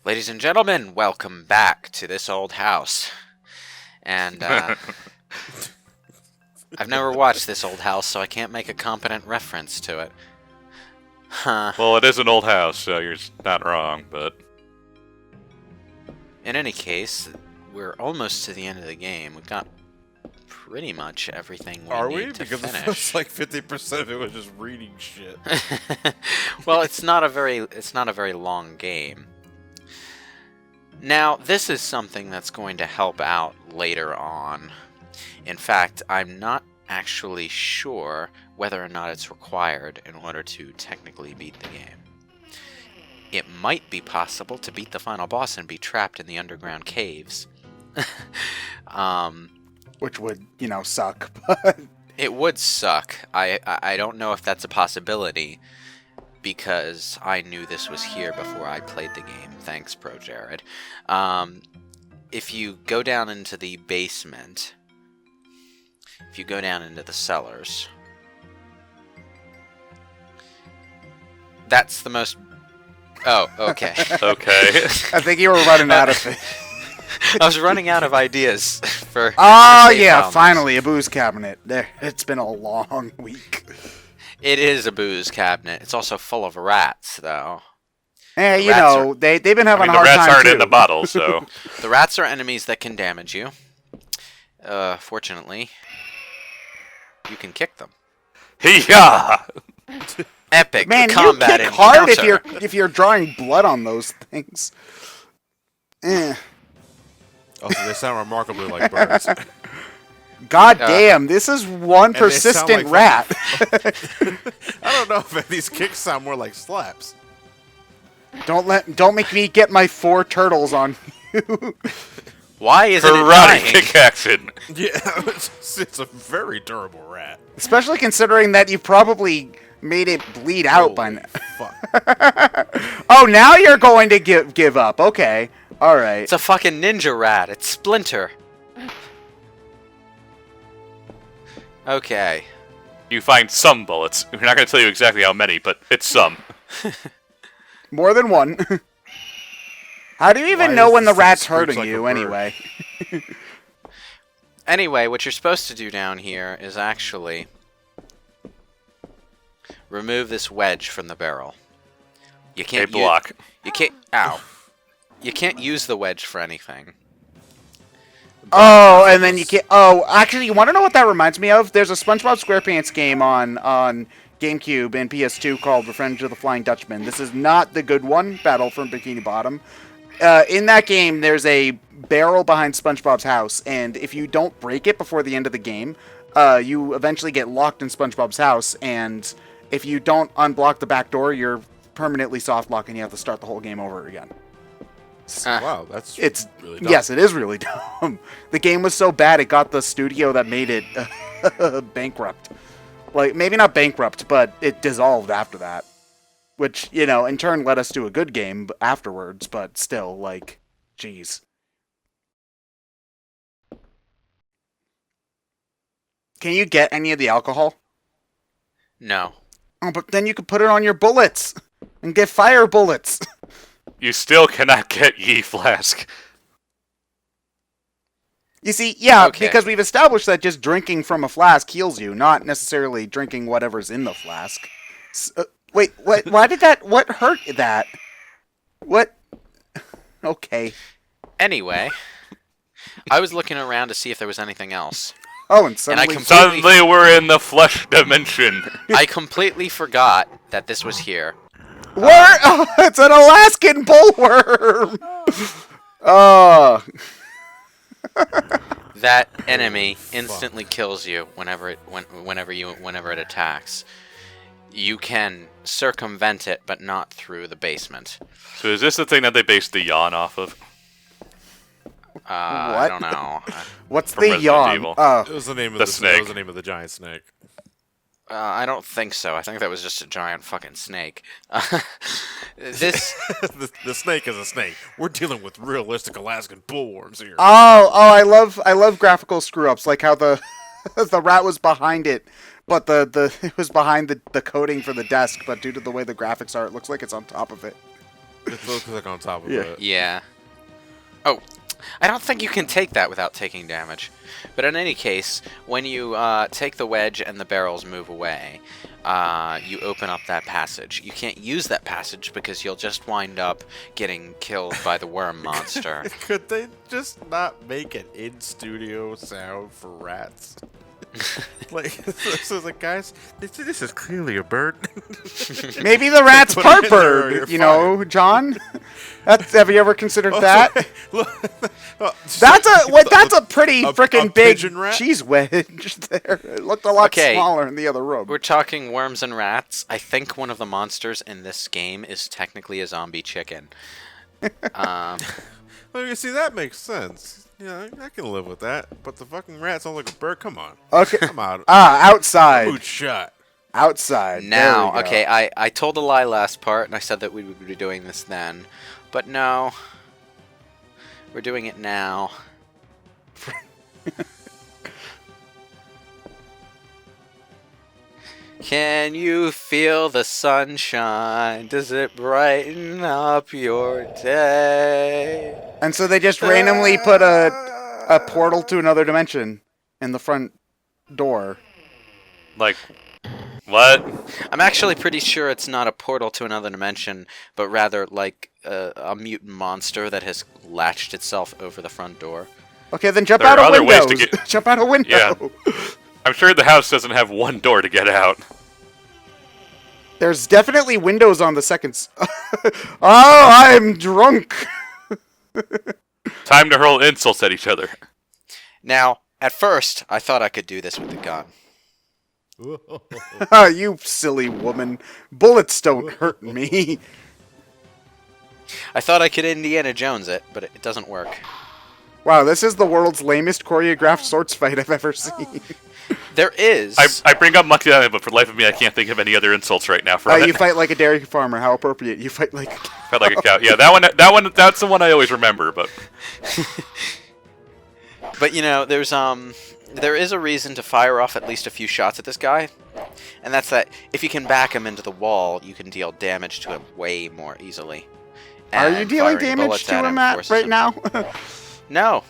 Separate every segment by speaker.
Speaker 1: Ladies and gentlemen, welcome back to this old house. And, I've never watched this old house, so I can't make a competent reference to it. Huh.
Speaker 2: Well, it is an old house, so you're not wrong, but...
Speaker 1: In any case, we're almost to the end of the game. We've got pretty much everything we need to
Speaker 3: because
Speaker 1: finish.
Speaker 3: it feels like 50% of it was just reading shit.
Speaker 1: Well, it's not a very long game. Now, this is something that's going to help out later on. In fact, I'm not actually sure whether or not it's required in order to technically beat the game. It might be possible to beat the final boss and be trapped in the underground caves.
Speaker 4: Which would, suck, but...
Speaker 1: It would suck. I don't know if that's a possibility, because I knew this was here before I played the game. Thanks, Pro Jared. If you go down into the basement, if you go down into the cellars, that's the most... Oh, okay.
Speaker 2: Okay.
Speaker 4: I think you were running out of it.
Speaker 1: I was running out of ideas for...
Speaker 4: Oh,
Speaker 1: save
Speaker 4: yeah,
Speaker 1: files.
Speaker 4: finally, a booze cabinet. There, it's been a long week.
Speaker 1: It is a booze cabinet. It's also full of rats, though.
Speaker 4: Hey, they've been having
Speaker 2: I mean,
Speaker 4: a
Speaker 2: the
Speaker 4: hard
Speaker 2: rats
Speaker 4: time,
Speaker 2: aren't
Speaker 4: too.
Speaker 2: in the bottle, so...
Speaker 1: The rats are enemies that can damage you. Fortunately, you can kick them.
Speaker 2: Yeah.
Speaker 1: Epic
Speaker 4: Man,
Speaker 1: combat
Speaker 4: you kick hard
Speaker 1: encounter.
Speaker 4: if you're drawing blood on those things.
Speaker 3: Also, they sound remarkably like birds.
Speaker 4: God damn, this is one
Speaker 3: they sound
Speaker 4: persistent
Speaker 3: like
Speaker 4: rat.
Speaker 3: I don't know if these kicks sound more like slaps.
Speaker 4: Don't make me get my 4 turtles on you.
Speaker 1: Why isn't it
Speaker 2: Karate
Speaker 1: dying?
Speaker 2: kick action.
Speaker 3: Yeah, it's a very durable rat.
Speaker 4: Especially considering that you probably made it bleed out by now.
Speaker 3: Fuck.
Speaker 4: Oh, now you're going to give up. Okay. All right.
Speaker 1: It's a fucking ninja rat. It's Splinter. Okay.
Speaker 2: You find some bullets. We're not going to tell you exactly how many, but it's some.
Speaker 4: More than one. How do you even
Speaker 3: Why
Speaker 4: know
Speaker 3: is
Speaker 4: when the
Speaker 3: this thing
Speaker 4: rat's
Speaker 3: squeaks
Speaker 4: hurting
Speaker 3: like a
Speaker 4: you,
Speaker 3: bird?
Speaker 4: anyway?
Speaker 1: Anyway, what you're supposed to do down here is actually remove this wedge from the barrel. You can't
Speaker 2: block.
Speaker 1: You can't. Ow. You can't use the wedge for anything.
Speaker 4: Oh, and then you can't... Oh, actually, you want to know what that reminds me of? There's a SpongeBob SquarePants game on GameCube and PS2 called Revenge of the Flying Dutchman. This is not the good one, Battle from Bikini Bottom. In that game, there's a barrel behind SpongeBob's house, and if you don't break it before the end of the game, you eventually get locked in SpongeBob's house, and if you don't unblock the back door, you're permanently soft locked, and you have to start the whole game over again.
Speaker 3: Wow, that's really dumb.
Speaker 4: Yes, it is really dumb. The game was so bad, it got the studio that made it bankrupt. Like, maybe not bankrupt, but it dissolved after that. Which, in turn led us to a good game afterwards, but still, like, jeez. Can you get any of the alcohol?
Speaker 1: No.
Speaker 4: Oh, but then you could put it on your bullets and get fire bullets.
Speaker 2: You still cannot get Yi Flask.
Speaker 4: You see, yeah,
Speaker 1: Okay.
Speaker 4: because we've established that just drinking from a flask heals you, not necessarily drinking whatever's in the flask. Wait, what? Why did that? What hurt that? What? Okay.
Speaker 1: Anyway, I was looking around to see if there was anything else.
Speaker 4: Oh, and suddenly...
Speaker 2: Suddenly we're in the flesh dimension.
Speaker 1: I completely forgot that this was here.
Speaker 4: Where? Oh, it's an Alaskan bullworm! Oh.
Speaker 1: That enemy instantly kills you whenever it attacks. You can circumvent it, but not through the basement.
Speaker 2: So is this the thing that they based the yawn off of?
Speaker 1: I don't know.
Speaker 4: What's
Speaker 2: From
Speaker 4: the
Speaker 2: Resident
Speaker 4: yawn?
Speaker 2: Evil.
Speaker 4: Oh.
Speaker 3: It was the name of
Speaker 2: The snake.
Speaker 3: It was the name of the giant snake.
Speaker 1: I don't think so. I think that was just a giant fucking snake. This...
Speaker 3: the snake is a snake. We're dealing with realistic Alaskan bullworms here.
Speaker 4: I love graphical screw-ups, like how the the rat was behind it, but it was behind the coating for the desk, but due to the way the graphics are, it looks like it's on top of it.
Speaker 3: It looks like on top of
Speaker 4: Yeah.
Speaker 3: it.
Speaker 1: Yeah. Oh, I don't think you can take that without taking damage. But in any case, when you take the wedge and the barrels move away, you open up that passage. You can't use that passage because you'll just wind up getting killed by the worm monster.
Speaker 3: Could they just not make an in-studio sound for rats? Like, this is like, guys, this is clearly a bird.
Speaker 4: Maybe the rat's
Speaker 3: Put
Speaker 4: part
Speaker 3: it in there or
Speaker 4: bird,
Speaker 3: you're
Speaker 4: you know, John? Have you ever considered that? That's a pretty
Speaker 3: a
Speaker 4: freaking big
Speaker 3: pigeon rat?
Speaker 4: cheese wedge there. It looked a lot
Speaker 1: Okay.
Speaker 4: smaller in the other room.
Speaker 1: We're talking worms and rats. I think one of the monsters in this game is technically a zombie chicken.
Speaker 3: Well, you see, that makes sense. Yeah, I can live with that. But the fucking rat sounds like a bird. Come on.
Speaker 4: Okay.
Speaker 3: Come on.
Speaker 4: Outside.
Speaker 3: Mood shot.
Speaker 4: Outside.
Speaker 1: Now,
Speaker 4: There we go.
Speaker 1: okay, I told a lie last part, and I said that we would be doing this then. But no. We're doing it now. Can you feel the sunshine? Does it brighten up your day?
Speaker 4: And so they just randomly put a portal to another dimension in the front door.
Speaker 2: Like, what?
Speaker 1: I'm actually pretty sure it's not a portal to another dimension, but rather like a mutant monster that has latched itself over the front door.
Speaker 4: Okay, then jump
Speaker 2: There
Speaker 4: out
Speaker 2: are
Speaker 4: a
Speaker 2: other
Speaker 4: window.
Speaker 2: ways to get-
Speaker 4: Jump out a window.
Speaker 2: Yeah. I'm sure the house doesn't have one door to get out.
Speaker 4: There's definitely windows on the second. Oh, I'm drunk.
Speaker 2: Time to hurl insults at each other.
Speaker 1: Now, at first, I thought I could do this with a gun.
Speaker 4: You silly woman. Bullets don't hurt me.
Speaker 1: I thought I could Indiana Jones it, but it doesn't work.
Speaker 4: Wow, this is the world's lamest choreographed swords fight I've ever seen.
Speaker 1: There is.
Speaker 2: I bring up Monkey Island, but for the life of me, I can't think of any other insults right now for it.
Speaker 4: You fight like a dairy farmer. How appropriate. You fight like a
Speaker 2: Felt like a cow. Yeah, that's the one I always remember. But
Speaker 1: But you know, there is a reason to fire off at least a few shots at this guy, and that's that if you can back him into the wall, you can deal damage to him way more easily.
Speaker 4: Are you
Speaker 1: And
Speaker 4: dealing
Speaker 1: firing
Speaker 4: damage
Speaker 1: bullets
Speaker 4: to
Speaker 1: at
Speaker 4: him, Matt,
Speaker 1: forces
Speaker 4: right
Speaker 1: him-
Speaker 4: now?
Speaker 1: No.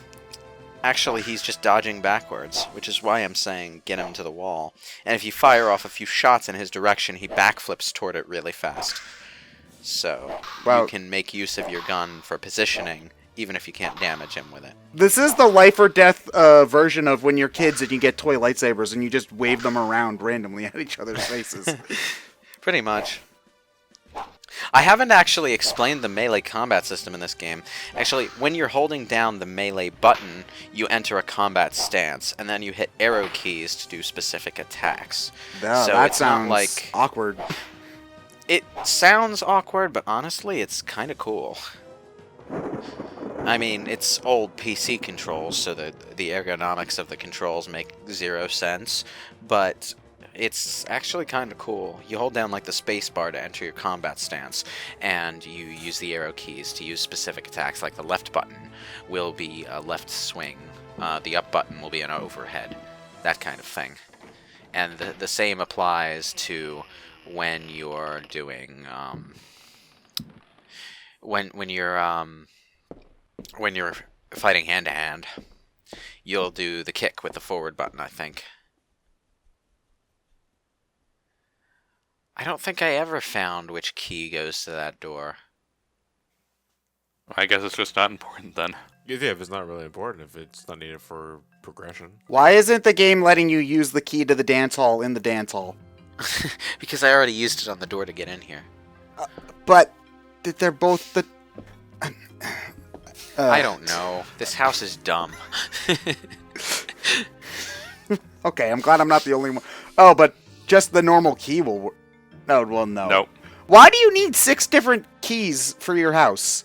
Speaker 1: Actually, he's just dodging backwards, which is why I'm saying get him to the wall. And if you fire off a few shots in his direction, he backflips toward it really fast. So,
Speaker 4: Wow.
Speaker 1: you can make use of your gun for positioning, even if you can't damage him with it.
Speaker 4: This is the life or death version of when you're kids and you get toy lightsabers and you just wave them around randomly at each other's faces.
Speaker 1: Pretty much. I haven't actually explained the melee combat system in this game. Actually, when you're holding down the melee button, you enter a combat stance, and then you hit arrow keys to do specific attacks.
Speaker 4: No,
Speaker 1: So
Speaker 4: that
Speaker 1: it's not
Speaker 4: sounds
Speaker 1: like-
Speaker 4: awkward.
Speaker 1: It sounds awkward, but honestly, it's kind of cool. I mean, it's old PC controls, so the ergonomics of the controls make zero sense, but it's actually kind of cool. You hold down like the space bar to enter your combat stance, and you use the arrow keys to use specific attacks. Like the left button will be a left swing, the up button will be an overhead, that kind of thing. And the same applies to when you're doing when you're fighting hand to hand. You'll do the kick with the forward button, I think. I don't think I ever found which key goes to that door.
Speaker 2: I guess it's just not important then.
Speaker 3: Yeah, if it's not really important, if it's not needed for progression.
Speaker 4: Why isn't the game letting you use the key to the dance hall in the dance hall?
Speaker 1: Because I already used it on the door to get in here.
Speaker 4: But they're both the...
Speaker 1: I don't know. This house is dumb.
Speaker 4: Okay, I'm glad I'm not the only one. Oh, but just the normal key will work. No, well, no.
Speaker 2: Nope.
Speaker 4: Why do you need 6 different keys for your house?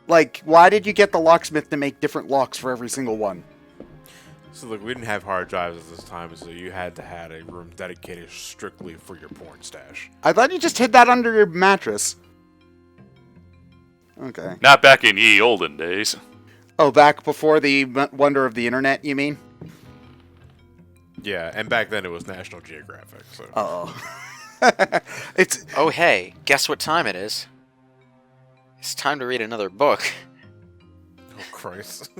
Speaker 4: Like, why did you get the locksmith to make different locks for every single one?
Speaker 3: So look, we didn't have hard drives at this time, so you had to have a room dedicated strictly for your porn stash.
Speaker 4: I thought you just hid that under your mattress. Okay.
Speaker 2: Not back in ye olden days.
Speaker 4: Oh, back before the wonder of the internet, you mean?
Speaker 3: Yeah, and back then it was National Geographic, so...
Speaker 4: Uh-oh. It's...
Speaker 1: Oh, hey, guess what time it is? It's time to read another book.
Speaker 3: Oh, Christ.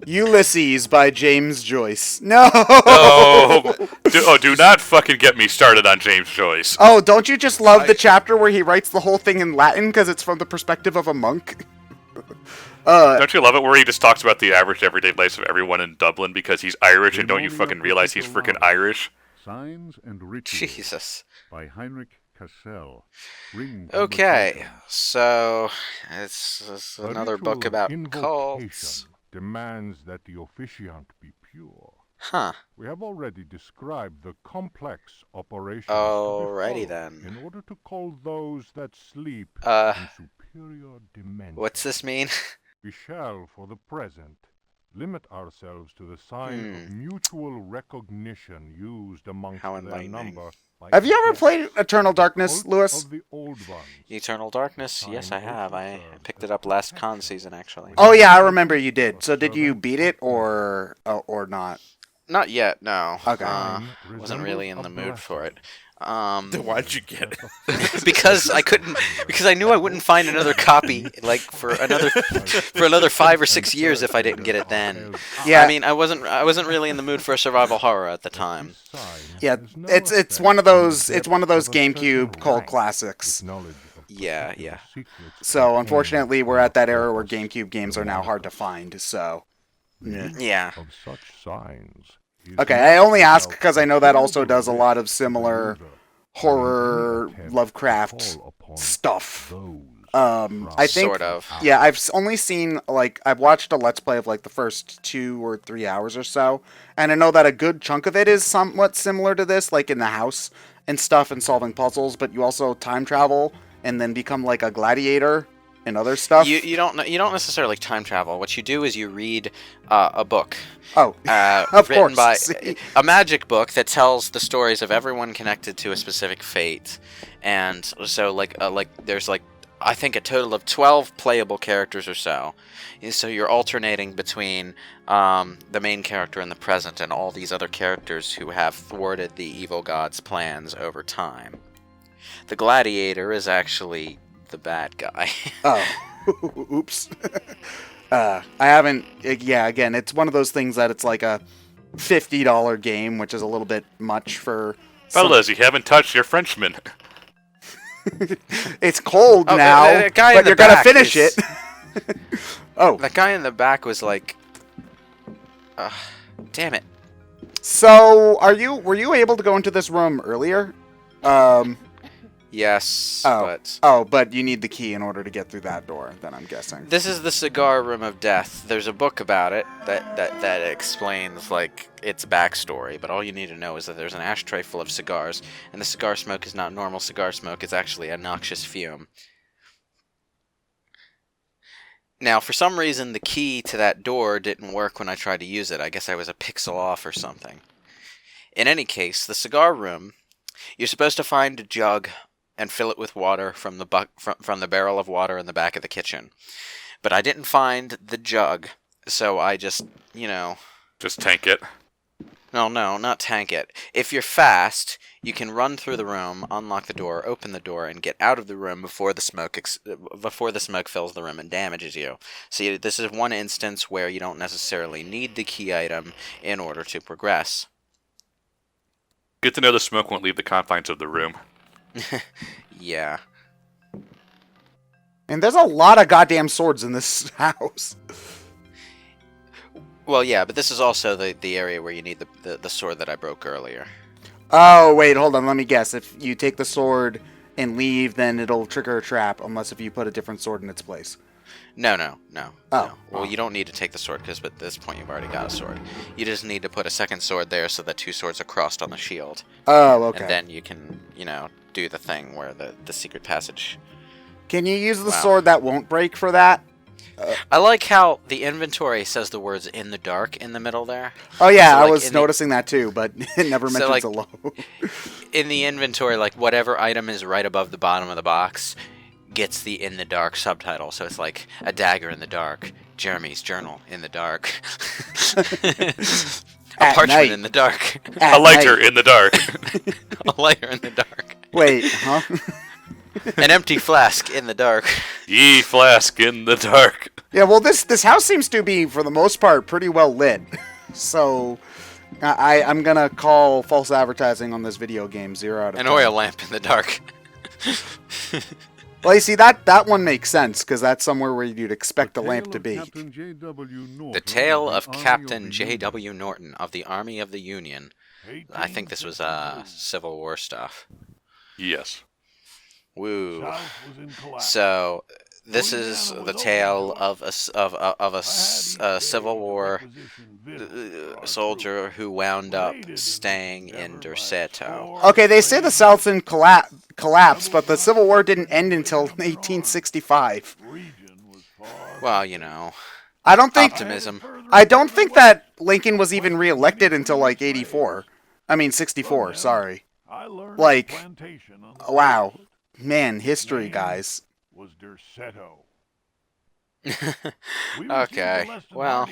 Speaker 4: Ulysses by James Joyce. No!
Speaker 2: Do not fucking get me started on James Joyce.
Speaker 4: Oh, don't you just love the chapter where he writes the whole thing in Latin because it's from the perspective of a monk?
Speaker 2: Don't you love it where he just talks about the average everyday life of everyone in Dublin because he's Irish and don't you fucking realize he's freaking Irish?
Speaker 5: Signs and Rituals
Speaker 1: Jesus.
Speaker 5: by Heinrich Cassel.
Speaker 1: Okay, so it's another book about cults.
Speaker 5: Demands that the officiant be pure.
Speaker 1: Huh.
Speaker 5: We have already described the complex operations
Speaker 1: Alrighty then.
Speaker 5: in order to call those that sleep
Speaker 1: Uh,
Speaker 5: in superior dimensions.
Speaker 1: What's this mean?
Speaker 5: We shall, for the present, limit ourselves to the sign of mutual recognition used amongst
Speaker 1: How
Speaker 5: their
Speaker 1: enlightening.
Speaker 5: number. by
Speaker 4: Have you ever
Speaker 5: the
Speaker 4: played Eternal Darkness,
Speaker 5: cult
Speaker 4: Lewis?
Speaker 5: of the old ones.
Speaker 1: Eternal Darkness? Yes, I have. I picked it up last con season, actually.
Speaker 4: Oh yeah, I remember you did. So did you beat it or not?
Speaker 1: Not yet, no.
Speaker 4: Okay.
Speaker 1: Wasn't really in the mood for it.
Speaker 3: Then why'd you get it?
Speaker 1: Because I couldn't. Because I knew I wouldn't find another copy like for another 5 or 6 years if I didn't get it then.
Speaker 4: Yeah.
Speaker 1: I mean, I wasn't really in the mood for a survival horror at the time.
Speaker 4: Yeah, it's one of those GameCube cult classics.
Speaker 1: Yeah.
Speaker 4: So unfortunately, we're at that era where GameCube games are now hard to find. So
Speaker 1: Yeah.
Speaker 5: Of such signs.
Speaker 4: okay, I only ask because I know that also does a lot of similar horror Lovecraft stuff. I think
Speaker 1: Sort of.
Speaker 4: Yeah, only seen I've watched a Let's Play of the first 2 or 3 hours or so, and I know that a good chunk of it is somewhat similar to this, like in the house and stuff and solving puzzles, but you also time travel and then become like a gladiator and other stuff.
Speaker 1: You don't necessarily time travel. What you do is you read a book.
Speaker 4: Oh, of
Speaker 1: written
Speaker 4: course.
Speaker 1: by a magic book that tells the stories of everyone connected to a specific fate, and so there's I think a total of 12 playable characters or so. And so you're alternating between the main character in the present and all these other characters who have thwarted the evil god's plans over time. The gladiator is actually the bad guy.
Speaker 4: Oh, oops. I haven't. Yeah, again, it's one of those things that it's like a $50 game, which is a little bit much for.
Speaker 2: Fellas, you haven't touched your Frenchman.
Speaker 4: It's cold
Speaker 1: Oh,
Speaker 4: now,
Speaker 1: the guy in
Speaker 4: but
Speaker 1: the
Speaker 4: you're gonna
Speaker 1: back
Speaker 4: finish
Speaker 1: is-
Speaker 4: it. Oh,
Speaker 1: That guy in the back was like, damn it.
Speaker 4: so were you able to go into this room earlier?
Speaker 1: Yes,
Speaker 4: but but you need the key in order to get through that door. Then I'm guessing.
Speaker 1: this is the cigar room of death. There's a book about it that explains its backstory, but all you need to know is that there's an ashtray full of cigars, and the cigar smoke is not normal cigar smoke. It's actually a noxious fume. Now, for some reason, the key to that door didn't work when I tried to use it. I guess I was a pixel off or something. In any case, the cigar room, you're supposed to find a jug and fill it with water from the barrel of water in the back of the kitchen. But I didn't find the jug, so I just,
Speaker 2: Just tank it.
Speaker 1: No, not tank it. If you're fast, you can run through the room, unlock the door, open the door, and get out of the room before the smoke fills the room and damages you. See, this is one instance where you don't necessarily need the key item in order to progress.
Speaker 2: Good to know the smoke won't leave the confines of the room.
Speaker 1: Yeah.
Speaker 4: And there's a lot of goddamn swords in this house.
Speaker 1: Well, yeah, but this is also the area where you need the sword that I broke earlier.
Speaker 4: Oh, wait, hold on. Let me guess. If you take the sword and leave, then it'll trigger a trap, unless if you put a different sword in its place.
Speaker 1: No.
Speaker 4: Oh.
Speaker 1: No. Well, you don't need to take the sword, because at this point you've already got a sword. You just need to put a second sword there so that 2 swords are crossed on the shield.
Speaker 4: Oh, okay.
Speaker 1: And then you can, do the thing where the secret passage...
Speaker 4: Can you use the
Speaker 1: Wow.
Speaker 4: sword that won't break for that?
Speaker 1: I like how the inventory says the words "in the dark" in the middle there.
Speaker 4: Oh, yeah,
Speaker 1: So,
Speaker 4: I
Speaker 1: like,
Speaker 4: was
Speaker 1: in the-
Speaker 4: noticing that too, but it never
Speaker 1: So,
Speaker 4: mentions
Speaker 1: like-
Speaker 4: a low.
Speaker 1: In the inventory, whatever item is right above the bottom of the box gets the "in the dark" subtitle. So it's like a dagger in the dark, Jeremy's journal in the dark, a
Speaker 4: At
Speaker 1: parchment
Speaker 4: night.
Speaker 1: in the dark,
Speaker 4: At
Speaker 2: A lighter
Speaker 4: night.
Speaker 2: in the dark.
Speaker 1: a lighter in the dark.
Speaker 4: Wait, huh?
Speaker 1: An empty flask in the dark.
Speaker 2: Ye flask in the dark.
Speaker 4: Yeah, well, this house seems to be, for the most part, pretty well lit. So, I'm gonna call false advertising on this video game 0 out of 10.
Speaker 1: An oil lamp in the dark.
Speaker 4: Well, you see, that one makes sense, because that's somewhere where you'd expect a lamp to be.
Speaker 1: The Tale of Captain J.W. Norton of the Army of the Union. I think this was Civil War stuff.
Speaker 2: Yes.
Speaker 1: Woo. So, this is the tale of a Civil War soldier who wound up staying in Derceto.
Speaker 4: Okay, they say the South's in collapse, but the Civil War didn't end until 1865.
Speaker 1: Well, you know,
Speaker 4: I don't think
Speaker 1: optimism.
Speaker 4: I don't think that Lincoln was even reelected until like 84. I mean 64, sorry. Like, wow. Man, history, guys.
Speaker 5: Was Derceto.
Speaker 1: Okay, well,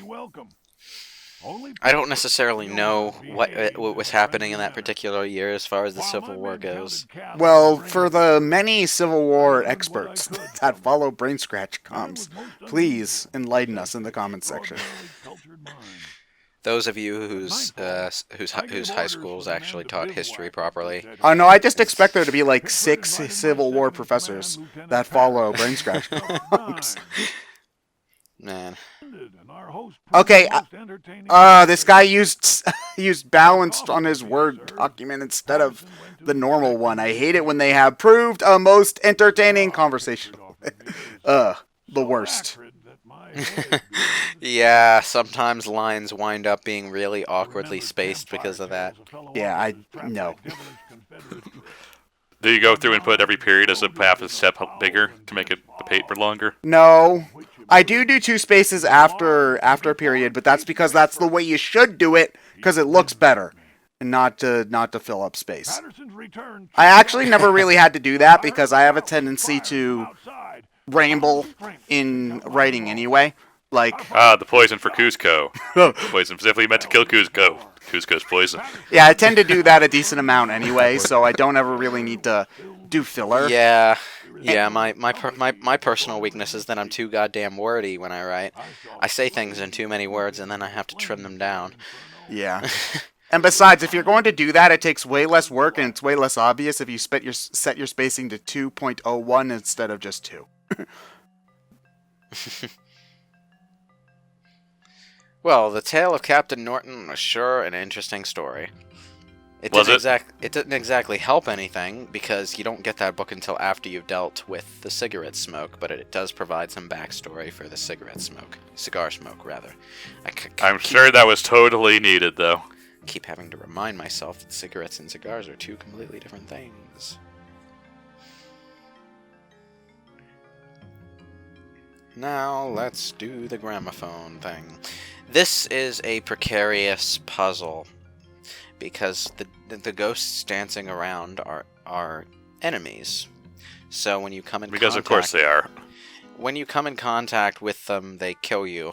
Speaker 1: I don't necessarily know what was happening in that particular year as far as the Civil War goes.
Speaker 4: Well, for the many Civil War experts that follow BrainScratch comms, please enlighten us in the comments section.
Speaker 1: Those of you whose high schools actually taught history properly.
Speaker 4: Oh no, I just expect there to be like 6 Civil War professors that follow BrainScratch comms.
Speaker 1: Man.
Speaker 4: Okay, this guy used balanced on his Word document instead of the normal one. I hate it when they have proved a most entertaining conversation. The worst.
Speaker 1: Yeah, sometimes lines wind up being really awkwardly spaced because of that.
Speaker 4: Yeah, no.
Speaker 2: Do you go through and put every period as a half a step bigger to make it the paper longer?
Speaker 4: No. I do 2 spaces after a period, but that's because that's the way you should do it, because it looks better, and not to fill up space. I actually never really had to do that because I have a tendency to ramble in writing anyway. Like
Speaker 2: the poison for Cusco. Poison specifically meant to kill Cusco. Cusco's poison.
Speaker 4: Yeah, I tend to do that a decent amount anyway, so I don't ever really need to do filler.
Speaker 1: Yeah. My personal weakness is that I'm too goddamn wordy when I write. I say things in too many words and then I have to trim them down.
Speaker 4: Yeah. And besides, if you're going to do that, it takes way less work and it's way less obvious if you set your spacing to 2.01 instead of just 2.
Speaker 1: Well, the tale of Captain Norton was sure an interesting story. It didn't exactly help anything, because you don't get that book until after you've dealt with the cigarette smoke, but it does provide some backstory for the cigar smoke, rather.
Speaker 2: I'm sure that was totally needed, though.
Speaker 1: Keep having to remind myself that cigarettes and cigars are 2 completely different things. Now, let's do the gramophone thing. This is a precarious puzzle, because the ghosts dancing around are enemies. So when you come in
Speaker 2: because of course they are.
Speaker 1: When you come in contact with them, they kill you.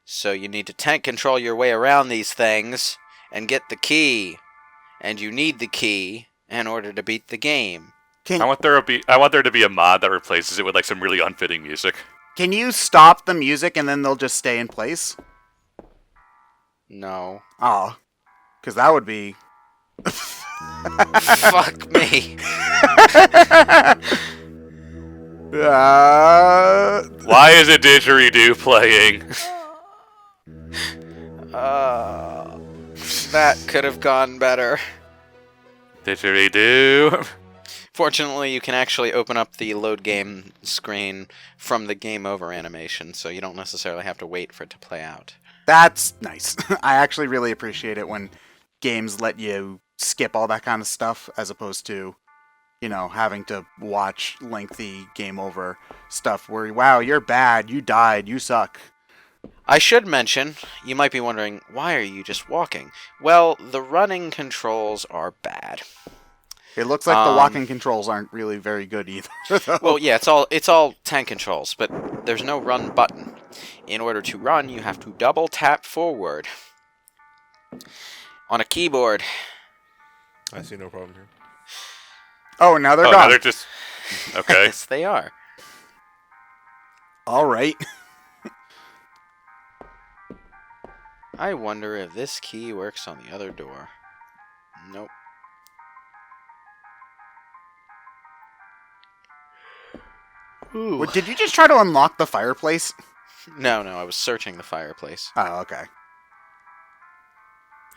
Speaker 1: So you need to tank control your way around these things and get the key. And you need the key in order to beat the game.
Speaker 2: I want there to be a mod that replaces it with like some really unfitting music.
Speaker 4: Can you stop the music and then they'll just stay in place?
Speaker 1: No.
Speaker 4: Oh. Because that would be...
Speaker 1: Fuck me.
Speaker 2: Why is a didgeridoo playing?
Speaker 1: That could have gone better.
Speaker 2: Didgeridoo.
Speaker 1: Fortunately, you can actually open up the load game screen from the game over animation, so you don't necessarily have to wait for it to play out.
Speaker 4: That's nice. I actually really appreciate it when games let you skip all that kind of stuff, as opposed to, you know, having to watch lengthy game over stuff where, wow, you're bad, you died, you suck.
Speaker 1: I should mention, you might be wondering, why are you just walking? Well, the running controls are bad.
Speaker 4: It looks like the walking controls aren't really very good either. Though.
Speaker 1: Well, yeah, it's all tank controls, but there's no run button. In order to run, you have to double tap forward on a keyboard.
Speaker 3: I see no problem here.
Speaker 4: Oh, now they're
Speaker 2: gone.
Speaker 4: gone.
Speaker 2: Now Okay.
Speaker 1: Yes, they are.
Speaker 4: All right.
Speaker 1: I wonder if this key works on the other door. Nope. Ooh.
Speaker 4: What, did you just try to unlock the fireplace?
Speaker 1: No, I was searching the fireplace.
Speaker 4: Oh, okay.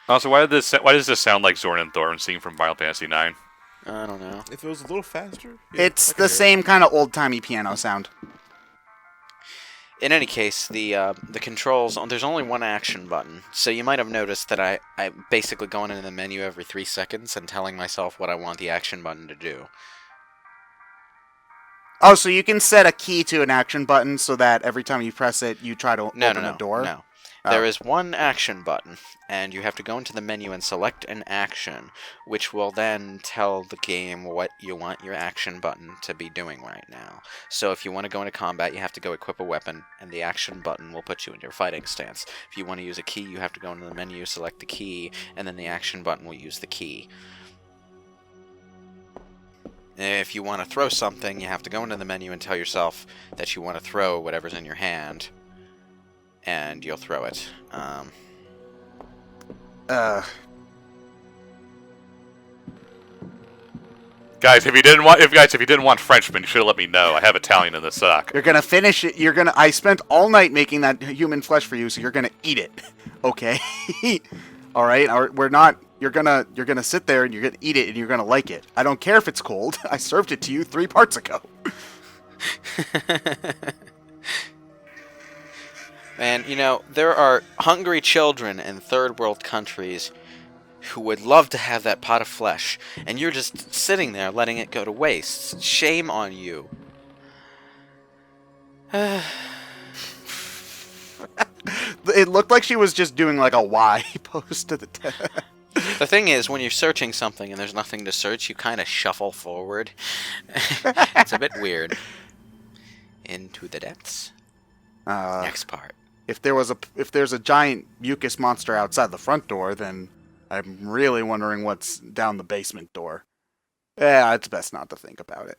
Speaker 2: Also, why does this sound like Zorn and Thorn scene from Final Fantasy IX?
Speaker 1: I don't know.
Speaker 3: If it was a little faster,
Speaker 4: It's the same kind of old-timey piano sound.
Speaker 1: In any case, the controls, there's only one action button, so you might have noticed that I'm basically going into the menu every 3 seconds and telling myself what I want the action button to do.
Speaker 4: Oh, so you can set a key to an action button so that every time you press it, you try to open a door?
Speaker 1: No.
Speaker 4: Oh.
Speaker 1: There is one action button, and you have to go into the menu and select an action, which will then tell the game what you want your action button to be doing right now. So if you want to go into combat, you have to go equip a weapon, and the action button will put you in your fighting stance. If you want to use a key, you have to go into the menu, select the key, and then the action button will use the key. If you want to throw something, you have to go into the menu and tell yourself that you want to throw whatever's in your hand, and you'll throw it.
Speaker 2: Guys, if you didn't want Frenchman, you should have let me know. I have Italian in the sock.
Speaker 4: You're gonna finish it. I spent all night making that human flesh for you, so you're gonna eat it. Okay? All right? We're not... You're gonna sit there and you're gonna eat it and you're gonna like it. I don't care if it's cold. I served it to you 3 parts ago.
Speaker 1: Man, there are hungry children in third world countries who would love to have that pot of flesh, and you're just sitting there letting it go to waste. Shame on you.
Speaker 4: It looked like she was just doing like a Y pose to the...
Speaker 1: The thing is, when you're searching something and there's nothing to search, you kind of shuffle forward. It's a bit weird. Into the depths. Next part.
Speaker 4: If there's a giant mucus monster outside the front door, then I'm really wondering what's down the basement door. Yeah, it's best not to think about it.